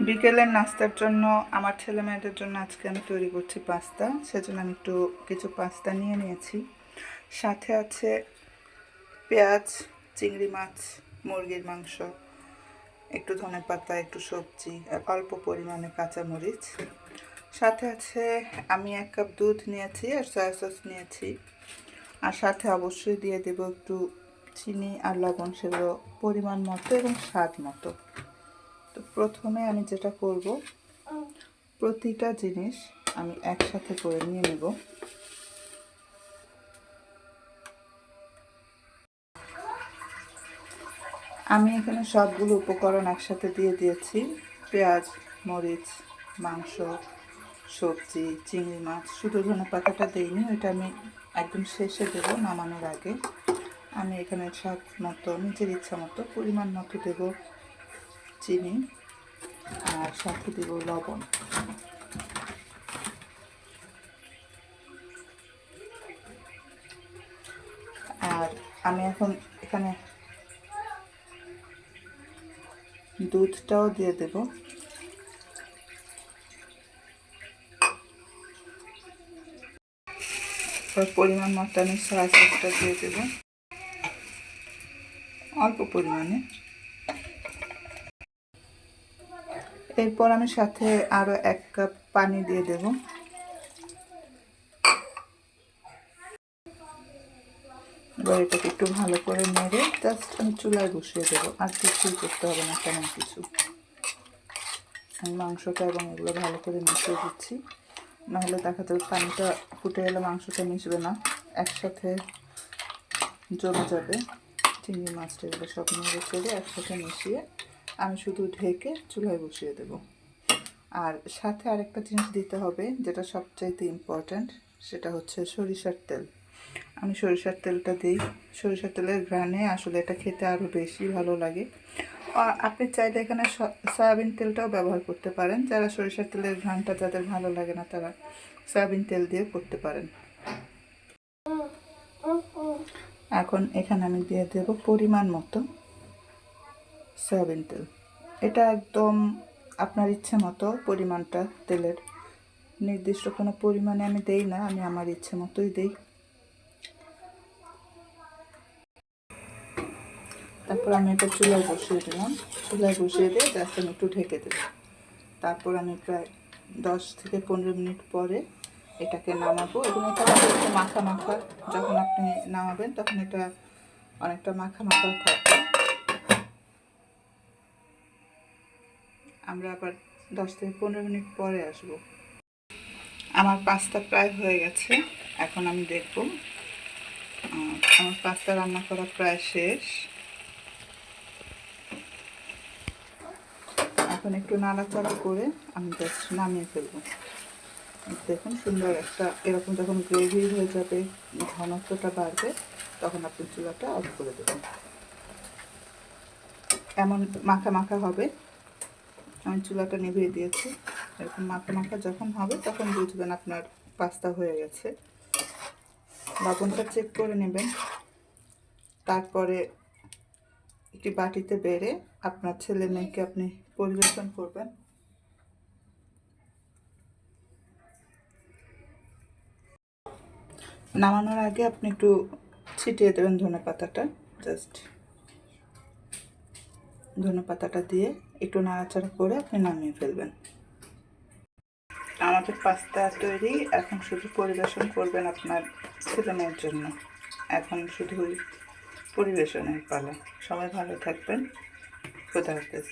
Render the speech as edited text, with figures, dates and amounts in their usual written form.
বিকেলের নাস্তার জন্য আমার ছেলে মেয়েদের জন্য আজকে আমি তৈরি করছি পাস্তা। সেজন্য আমি কিছু পাস্তা নিয়ে নিয়েছি। সাথে আছে পেঁয়াজ, চিংড়ি মাছ, মুরগির মাংস, একটু ধনেপাতা, একটু সবজি, অল্প পরিমাণে কাঁচামরিচ। সাথে আছে আমি 1 কাপ দুধ নিয়েছি আর সয়া সস নিয়েছি। আর সাথে অবশ্যই দিয়ে দেব একটু চিনি আর লবণ, সেগুলো পরিমাণ মতো এবং স্বাদ মতো। তো প্রথমে আমি যেটা করব, প্রতিটা জিনিস আমি একসাথে করে নিয়ে নেব। আমি এখানে সবগুলো উপকরণ একসাথে দিয়ে দিয়েছি। পেঁয়াজ, মরিচ, মাংস, সবজি, চিংড়ি মাছ। শুধু ধনেপাতাটা দিইনি, ওইটা আমি একদম শেষে দেবো, নামানোর আগে। আমি এখানে স্বাদ মতো, নিজের ইচ্ছা মতো পরিমাণ মতো দেব চিনি আর সাথে দেব লবণ। আর আমি এখন এখানে দুধটাও দিয়ে দেব। পরিমাণ মতো আমি সয়া সসটা দিয়ে দেব, অল্প পরিমাণে। এরপর আমি সাথে আরও 1 কাপ পানি দিয়ে দেব। এবার এটাকে একটু ভালো করে নেড়ে জাস্ট আমি চুলায় বসিয়ে দেবো, আর কিছুই করতে হবে না, তেমন কিছু। আমি মাংসটা এবং এগুলো ভালো করে মিশিয়ে দিচ্ছি, নাহলে দেখা যাবে পানিটা ফুটে গেলে মাংসটা মিশবে না, একসাথে জমে যাবে। চিংড়ি মাছটা এগুলো সব নেড়ে চেড়ে একসাথে মিশিয়ে আমি শুধু ঢেকে চুলায় বসিয়ে দেব। আর সাথে আরেকটা জিনিস দিতে হবে, যেটা সবচাইতে ইম্পর্ট্যান্ট, সেটা হচ্ছে সরিষার তেল। আমি সরিষার তেলটা দিই। সরিষার তেলের ঘ্রাণে আসলে এটা খেতে আরও বেশি ভালো লাগে। আপনি চাইলে এখানে সয়াবিন তেলটাও ব্যবহার করতে পারেন। যারা সরিষার তেলের ঘ্রাণটা যাদের ভালো লাগে না, তারা সয়াবিন তেল দিয়ে করতে পারেন। এখন এখানে আমি দিয়ে দেব পরিমাণ মতো সয়াবিন তেল। এটা একদম আপনার ইচ্ছে মতো পরিমাণটা তেলের, নির্দিষ্ট কোনো পরিমাণে আমি দেই না, আমি আমার ইচ্ছে মতোই দিই। তারপর আমি এটা চুলায় বসিয়ে দিলাম। চুলায় বসিয়ে দিয়ে জাস্ট আমি একটু ঢেকে দেব। তারপর আমি প্রায় 10 থেকে 15 মিনিট পরে এটাকে নামাবো, এবং এটা একটু মাখা মাখা, যখন আপনি নামাবেন তখন এটা অনেকটা মাখা মাখা থাকবে। আমরা আবার 10 থেকে 15 মিনিট পরে আসব। আমার পাস্তা প্রায় হয়ে গেছে। এখন আমি দেখব, আমার পাস্তা রান্না করা প্রায় শেষ। এখন একটু নাড়াচাড়া করে আমি জাস্ট নামিয়ে ফেলবো। দেখুন সুন্দর একটা, এরকম যখন গ্রেভি হয়ে যাবে, ঘনত্বটা বাড়বে, তখন আপনি চুলাটা অফ করে দেবেন। এমন মাখা মাখা হবে। আমি চুলাটা নিভিয়ে দিয়েছি। এরকম মাখা মাখা যখন হবে তখন বুঝবেন আপনার পাস্তা হয়ে গেছে। লবণটা চেক করে নেবেন। তারপরে একটি বাটিতে বেড়ে আপনার ছেলে মেয়েকে আপনি পরিবেশন করবেন। নামানোর আগে আপনি একটু ছিটিয়ে দেবেন ধনেপাতাটা, জাস্ট ধনেপাতাটা দিয়ে একটু নাড়াচাড়া করে আপনি নামিয়ে ফেলবেন। আমাদের পাস্তা তৈরি। এখন শুধু পরিবেশন করবেন আপনার ছেলে মেয়ের জন্য। এখন শুধু পরিবেশনের পালা। সবাই ভালো থাকবেন। খোদা হাফেজ।